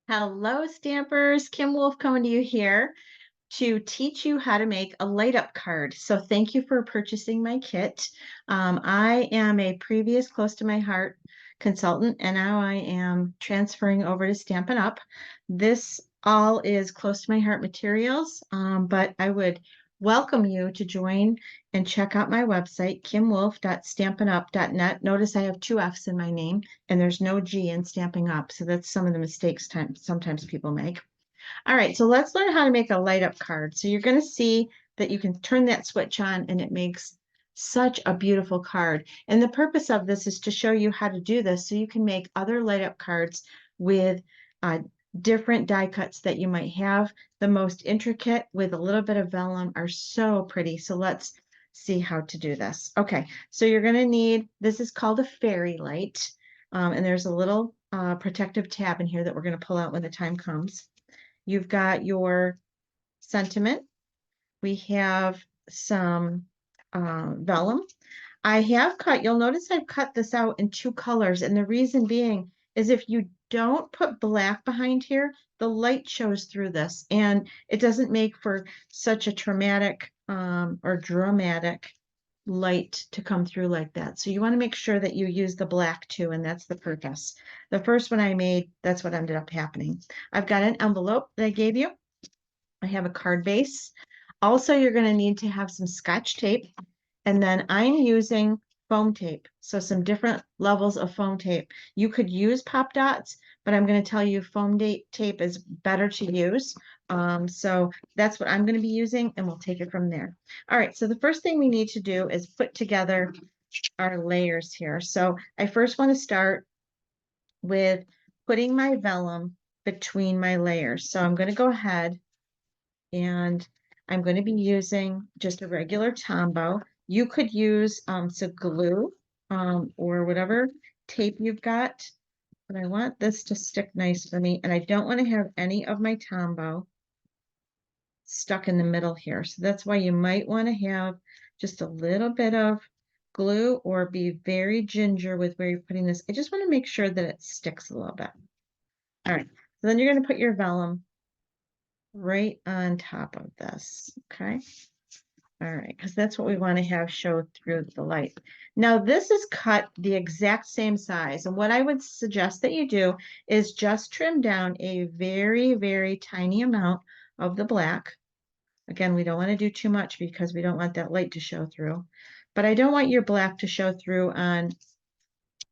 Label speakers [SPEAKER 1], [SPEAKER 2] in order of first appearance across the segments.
[SPEAKER 1] Hello, Stampers. Kim Wolf coming to you here to teach you how to make a light up card. So thank you for purchasing my kit. I am a previous Close to My Heart consultant, and now I am transferring over to Stampin' Up. This all is Close to My Heart materials, but I would welcome you to join and check out my website, kimwolf.stampinup.net. Notice I have two F's in my name, and there's no G in Stamping Up, so that's some of the mistakes sometimes people make. All right, so let's learn how to make a light up card. So you're going to see that you can turn that switch on and it makes such a beautiful card. And the purpose of this is to show you how to do this so you can make other light up cards with uh, different die cuts that you might have. The most intricate with a little bit of vellum are so pretty. So let's see how to do this. Okay, so you're going to need, this is called a fairy light. And there's a little protective tab in here that we're going to pull out when the time comes. You've got your sentiment. We have some vellum. I have cut, you'll notice I've cut this out in two colors. And the reason being is if you don't put black behind here, the light shows through this and it doesn't make for such a traumatic or dramatic light to come through like that. So you want to make sure that you use the black too, and that's the purpose. The first one I made, that's what ended up happening. I've got an envelope that I gave you. I have a card base. Also, you're going to need to have some Scotch tape, and then I'm using foam tape. So some different levels of foam tape. You could use pop dots, but I'm going to tell you foam tape is better to use. So that's what I'm going to be using, and we'll take it from there. All right, so the first thing we need to do is put together our layers here. So I first want to start with putting my vellum between my layers. So I'm going to go ahead and I'm going to be using just a regular Tombow. You could use some glue or whatever tape you've got, but I want this to stick nice for me, and I don't want to have any of my Tombow stuck in the middle here. So that's why you might want to have just a little bit of glue or be very ginger with where you're putting this. I just want to make sure that it sticks a little bit. All right, so then you're going to put your vellum right on top of this, okay? All right, because that's what we want to have show through the light. Now this is cut the exact same size, and what I would suggest that you do is just trim down a very, very tiny amount of the black. Again, we don't want to do too much because we don't want that light to show through, but I don't want your black to show through on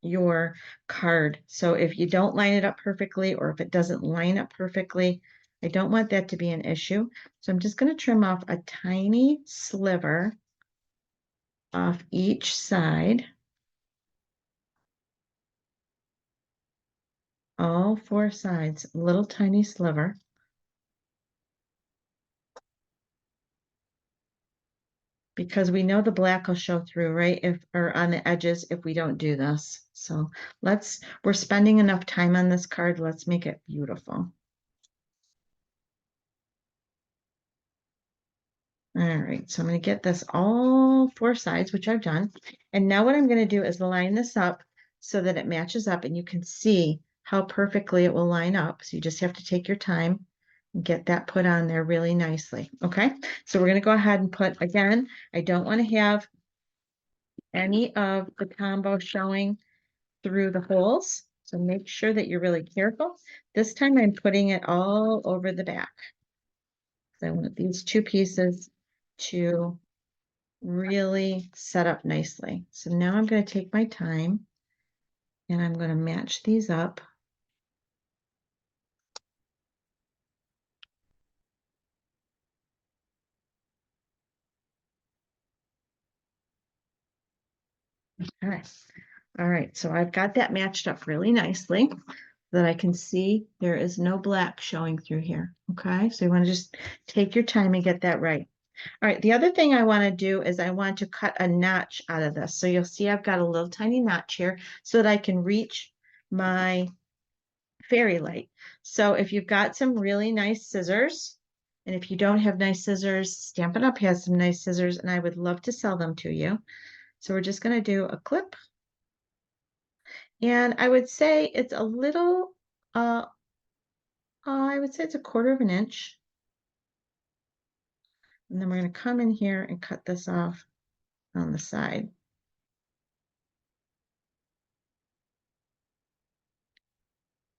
[SPEAKER 1] your card. So if you don't line it up perfectly, or if it doesn't line up perfectly, I don't want that to be an issue. So I'm just going to trim off a tiny sliver off each side. All four sides, a little tiny sliver. Because we know the black will show through, right? If or on the edges if we don't do this. So we're spending enough time on this card. Let's make it beautiful. All right, so I'm going to get this all four sides, which I've done. And now what I'm going to do is line this up so that it matches up and you can see how perfectly it will line up. So you just have to take your time and get that put on there really nicely. Okay, so we're going to go ahead and put, again, I don't want to have any of the combo showing through the holes. So make sure that you're really careful. This time I'm putting it all over the back. So I want these two pieces to really set up nicely. So now I'm going to take my time and I'm going to match these up. All right. All right. So I've got that matched up really nicely so that I can see there is no black showing through here. Okay. So you want to just take your time and get that right. All right. The other thing I want to do is I want to cut a notch out of this. So you'll see I've got a little tiny notch here so that I can reach my fairy light. So if you've got some really nice scissors, and if you don't have nice scissors, Stampin' Up! Has some nice scissors, and I would love to sell them to you. So we're just going to do a clip. And I would say it's a little I would say it's 1/4 of an inch. And then we're going to come in here and cut this off on the side.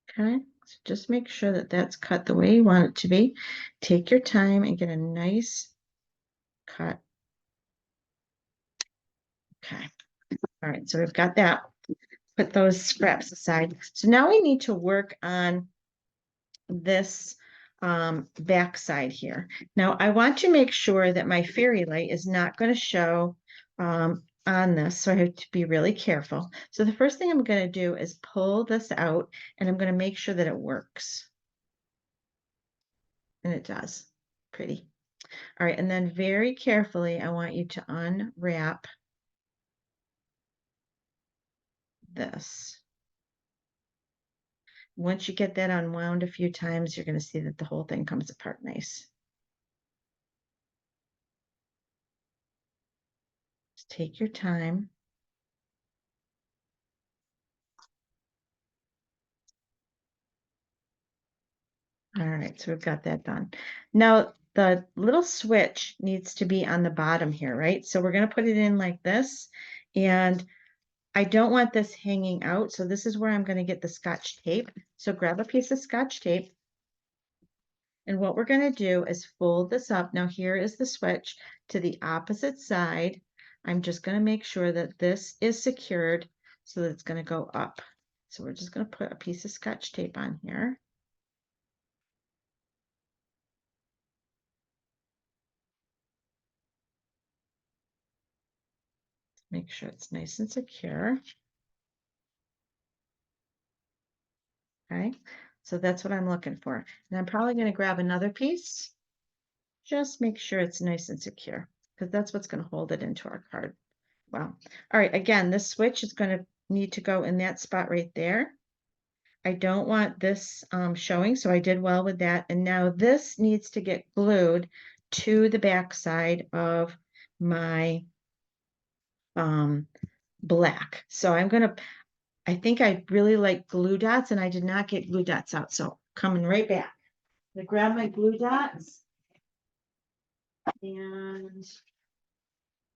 [SPEAKER 1] Okay, so just make sure that that's cut the way you want it to be. Take your time and get a nice cut. Okay, all right, so we've got that. Put those scraps aside. So now we need to work on this back side here. Now I want to make sure that my fairy light is not going to show on this, so I have to be really careful. So the first thing I'm going to do is pull this out, and I'm going to make sure that it works. And it does. Pretty. All right, and then very carefully, I want you to unwrap this. Once you get that unwound a few times, you're going to see that the whole thing comes apart nice. Just take your time. All right, so we've got that done. Now, the little switch needs to be on the bottom here, right? So we're going to put it in like this, and I don't want this hanging out, so this is where I'm going to get the Scotch tape. So grab a piece of Scotch tape, and what we're going to do is fold this up. Now, here is the switch to the opposite side. I'm just going to make sure that this is secured so that it's going to go up. So we're just going to put a piece of Scotch tape on here. Make sure it's nice and secure. Okay, so that's what I'm looking for. And I'm probably going to grab another piece. Just make sure it's nice and secure, because that's what's going to hold it into our card. Wow. All right, again, this switch is going to need to go in that spot right there. I don't want this showing, so I did well with that. And now this needs to get glued to the back side of my black. So I think I really like glue dots, and I did not get glue dots out. So coming right back. I'm gonna grab my glue dots and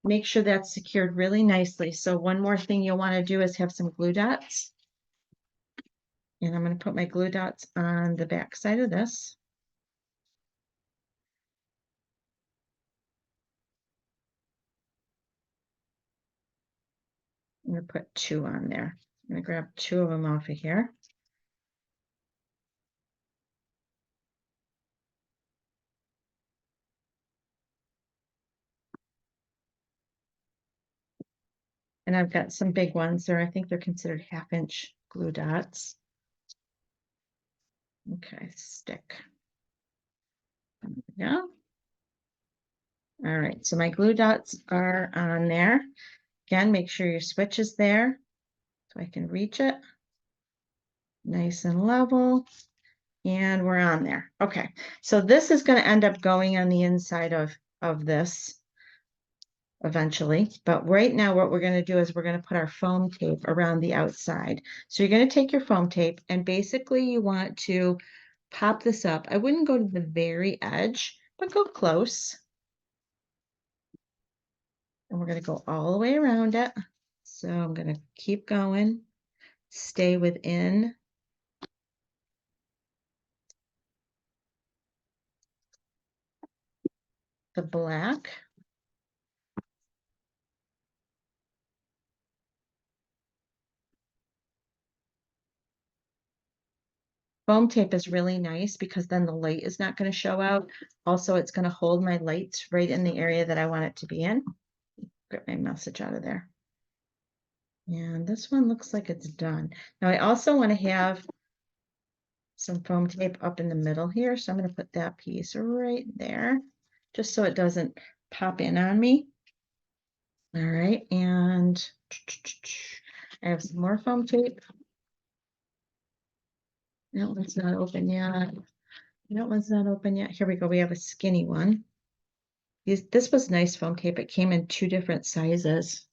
[SPEAKER 1] make sure that's secured really nicely. So one more thing you'll want to do is have some glue dots. And I'm going to put my glue dots on the back side of this. I'm going to put 2 on there. I'm going to grab 2 of them off of here. And I've got some big ones there. I think they're considered 1/2-inch glue dots. Okay, stick. There we go. All right, so my glue dots are on there. Again, make sure your switch is there so I can reach it. Nice and level. And we're on there. Okay, so this is going to end up going on the inside of this eventually. But right now what we're going to do is we're going to put our foam tape around the outside. So you're going to take your foam tape, and basically you want to pop this up. I wouldn't go to the very edge, but go close. And we're going to go all the way around it. So I'm going to keep going, stay within the black. Foam tape is really nice because then the light is not going to show out. Also, it's going to hold my lights right in the area that I want it to be in. Get my message out of there. And this one looks like it's done. Now I also want to have some foam tape up in the middle here. So I'm going to put that piece right there, just so it doesn't pop in on me. All right, and I have some more foam tape. That one's not open yet. That one's not open yet. Here we go. We have a skinny one. This was nice foam tape. It came in 2 different sizes.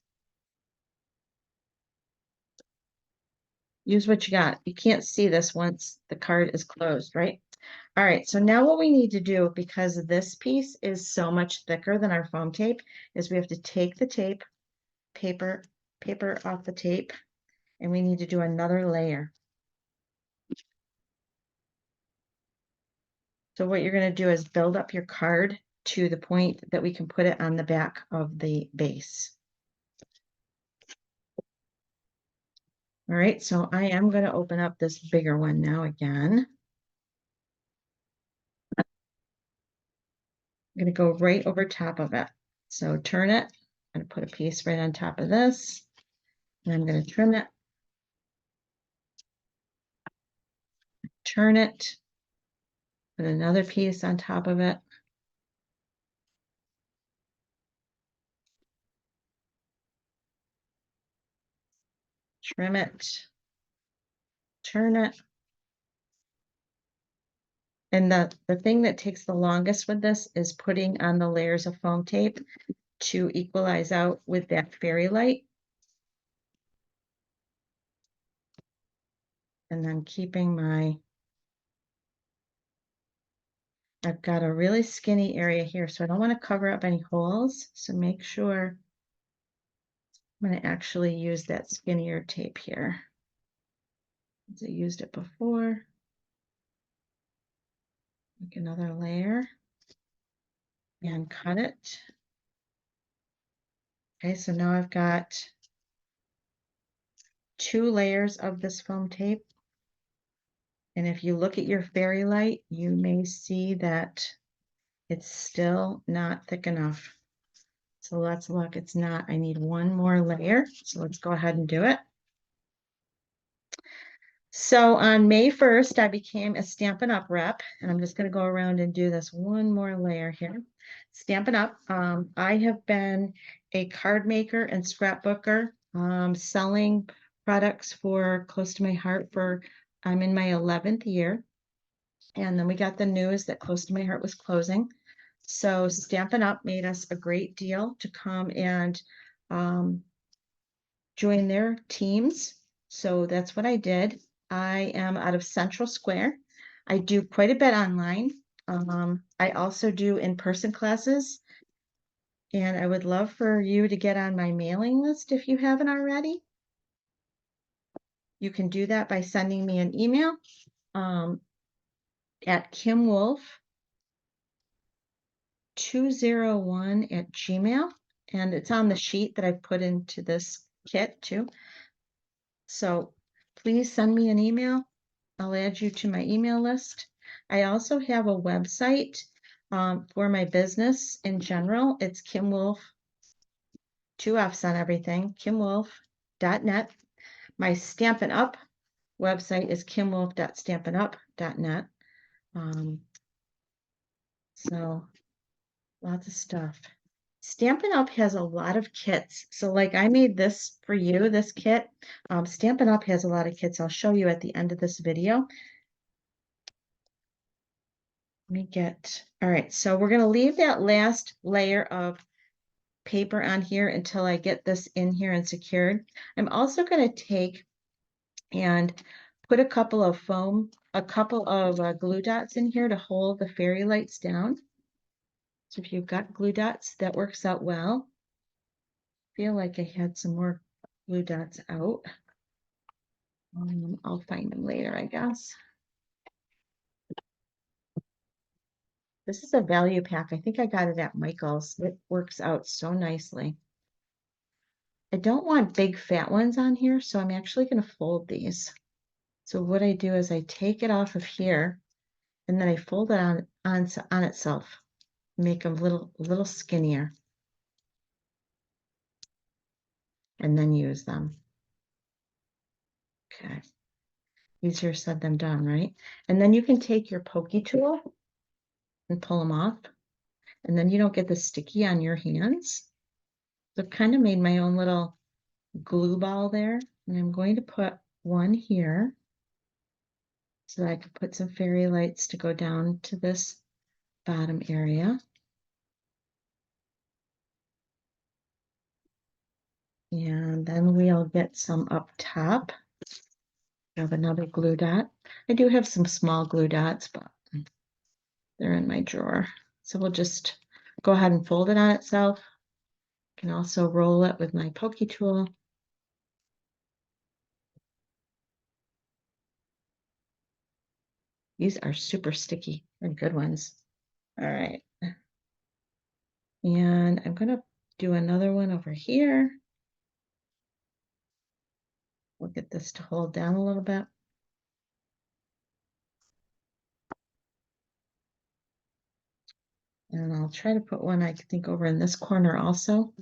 [SPEAKER 1] Use what you got. You can't see this once the card is closed, right? All right, so now what we need to do, because this piece is so much thicker than our foam tape, is we have to take the tape, paper off the tape, and we need to do another layer. So what you're going to do is build up your card to the point that we can put it on the back of the base. All right, so I am going to open up this bigger one now again. I'm going to go right over top of it. So turn it. I'm going to put a piece right on top of this, and I'm going to trim it. Turn it. Put another piece on top of it. Trim it. Turn it. And the thing that takes the longest with this is putting on the layers of foam tape to equalize out with that fairy light. And then keeping I've got a really skinny area here, so I don't want to cover up any holes. So make sure I'm going to actually use that skinnier tape here. As I used it before. Make another layer and cut it. Okay, so now I've got 2 layers of this foam tape. And if you look at your fairy light, you may see that it's still not thick enough. So let's look, it's not. I need one more layer. So let's go ahead and do it. So on May 1st, I became a Stampin' Up! Rep, and I'm just going to go around and do this one more layer here. Stampin' Up! I have been a card maker and scrapbooker, selling products for close to my heart for, I'm in my 11th year. And then we got the news that Close to My Heart was closing. So Stampin' Up! Made us a great deal to come and join their teams. So that's what I did. I am out of Central Square. I do quite a bit online. I also do in-person classes. And I would love for you to get on my mailing list if you haven't already. You can do that by sending me an email at kimwolf201@gmail. And it's on the sheet that I put into this kit too. So please send me an email. I'll add you to my email list. I also have a website for my business in general. It's Kim Wolf, 2 F's on everything, kimwolf.net. My Stampin' Up! Website is kimwolf.stampinup.net. So lots of stuff. Stampin' Up! Has a lot of kits. So like I made this for you, this kit. Stampin' Up! Has a lot of kits. I'll show you at the end of this video. Let me get, all right, so we're going to leave that last layer of paper on here until I get this in here and secured. I'm also going to take and put a couple of glue dots in here to hold the fairy lights down. So if you've got glue dots, that works out well. I feel like I had some more glue dots out. I'll find them later, I guess. This is a value pack. I think I got it at Michael's. It works out so nicely. I don't want big fat ones on here, so I'm actually going to fold these. So what I do is I take it off of here, and then I fold it on itself, make them a little skinnier, and then use them. Okay. Easier said than done, right? And then you can take your pokey tool and pull them off, and then you don't get the sticky on your hands. So I've kind of made my own little glue ball there, and I'm going to put one here so that I can put some fairy lights to go down to this bottom area. And then we'll get some up top. I have another glue dot. I do have some small glue dots, but They're in my drawer. So we'll just go ahead and fold it on itself. Can also roll it with my pokey tool. These are super sticky. They're good ones. All right. And I'm going to do another one over here. We'll get this to hold down a little bit. And I'll try to put one, I think, over in this corner also.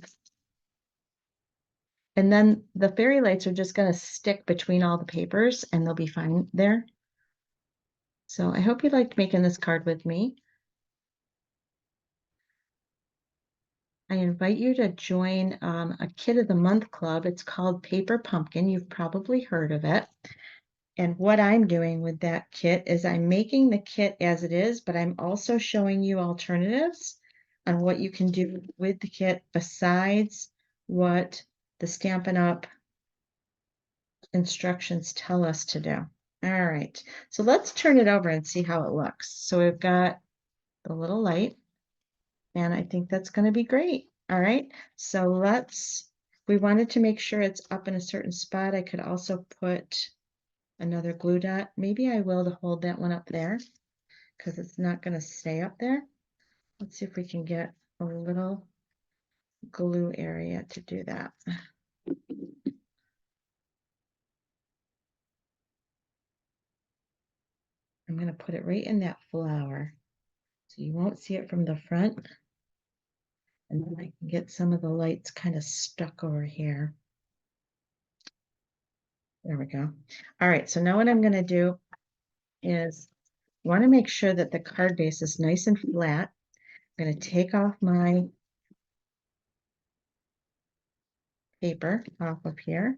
[SPEAKER 1] And then the fairy lights are just going to stick between all the papers and they'll be fine there. So I hope you liked making this card with me. I invite you to join a Kit of the Month club. It's called Paper Pumpkin. You've probably heard of it. And what I'm doing with that kit is I'm making the kit as it is, but I'm also showing you alternatives on what you can do with the kit besides what the Stampin' Up! Instructions tell us to do. All right, so let's turn it over and see how it looks. So we've got the little light, and I think that's going to be great. All right, so we wanted to make sure it's up in a certain spot. I could also put another glue dot. Maybe I will to hold that one up there because it's not going to stay up there. Let's see if we can get a little glue area to do that. I'm going to put it right in that flower so you won't see it from the front. And then I can get some of the lights kind of stuck over here. There we go. All right, so now what I'm going to do is want to make sure that the card base is nice and flat. I'm going to take off my paper off of here.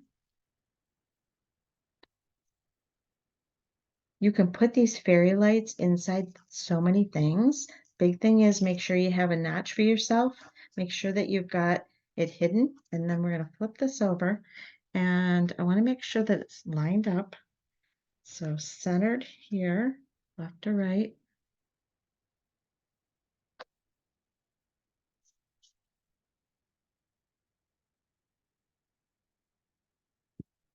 [SPEAKER 1] You can put these fairy lights inside so many things. Big thing is make sure you have a notch for yourself. Make sure that you've got it hidden. And then we're going to flip this over. And I want to make sure that it's lined up. So centered here, left to right.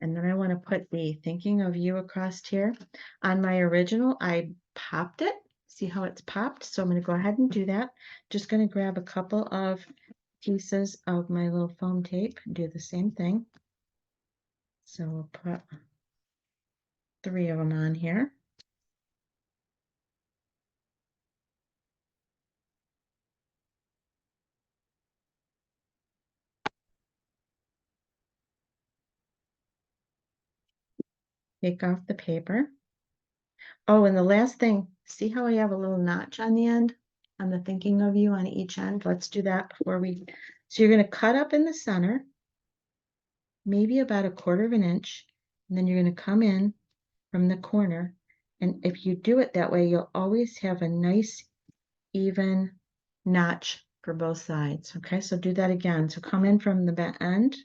[SPEAKER 1] And then I want to put the thinking of you across here. On my original, I popped it. See how it's popped? So I'm going to go ahead and do that. Just going to grab a couple of pieces of my little foam tape and do the same thing. So we'll put 3 of them on here. Take off the paper. Oh, and the last thing, see how I have a little notch on the end, on the thinking of you on each end? Let's do that before so you're going to cut up in the center, maybe about 1/4 of an inch, and then you're going to come in from the corner. And if you do it that way, you'll always have a nice, even notch for both sides. Okay, so do that again. So come in from the end,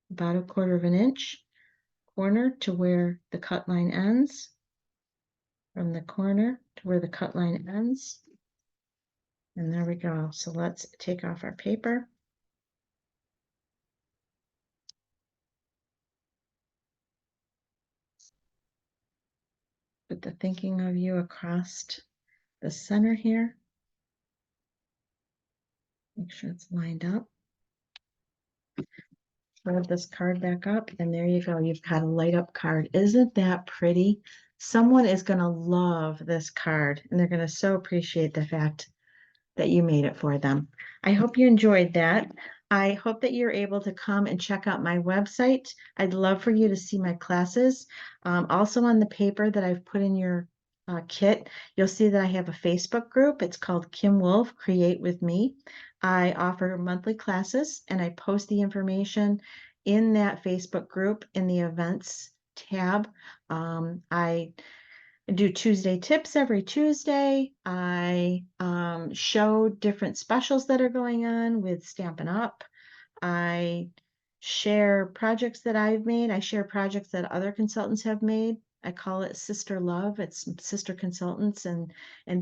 [SPEAKER 1] about 1/4 of an inch, corner to where the cut line ends, from the corner to where the cut line ends. And there we go. So let's take off our paper. Put the thinking of you across the center here. Make sure it's lined up. Fold this card back up, and there you go. You've got a light up card. Isn't that pretty? Someone is going to love this card, and they're going to so appreciate the fact that you made it for them. I hope you enjoyed that. I hope that you're able to come and check out my website. I'd love for you to see my classes. Also on the paper that I've put in your kit, you'll see that I have a Facebook group. It's called Kim Wolf Create With Me. I offer monthly classes and I post the information in that Facebook group in the events tab. I do Tuesday tips every Tuesday. I show different specials that are going on with Stampin' Up. I share projects that I've made. I share projects that other consultants have made. I call it sister love. It's sister consultants and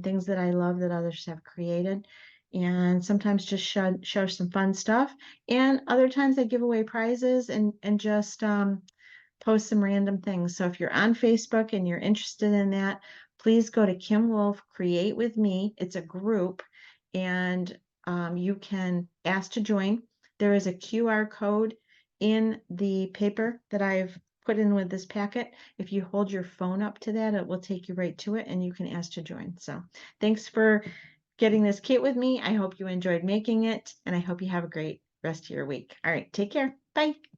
[SPEAKER 1] things that I love that others have created. And sometimes just show some fun stuff. And other times I give away prizes and just post some random things. So if you're on Facebook and you're interested in that, please go to Kim Wolf Create with Me. It's a group, and you can ask to join. There is a QR code in the paper that I've put in with this packet. If you hold your phone up to that, it will take you right to it, and you can ask to join. So thanks for getting this kit with me. I hope you enjoyed making it, and I hope you have a great rest of your week. All right, take care. Bye.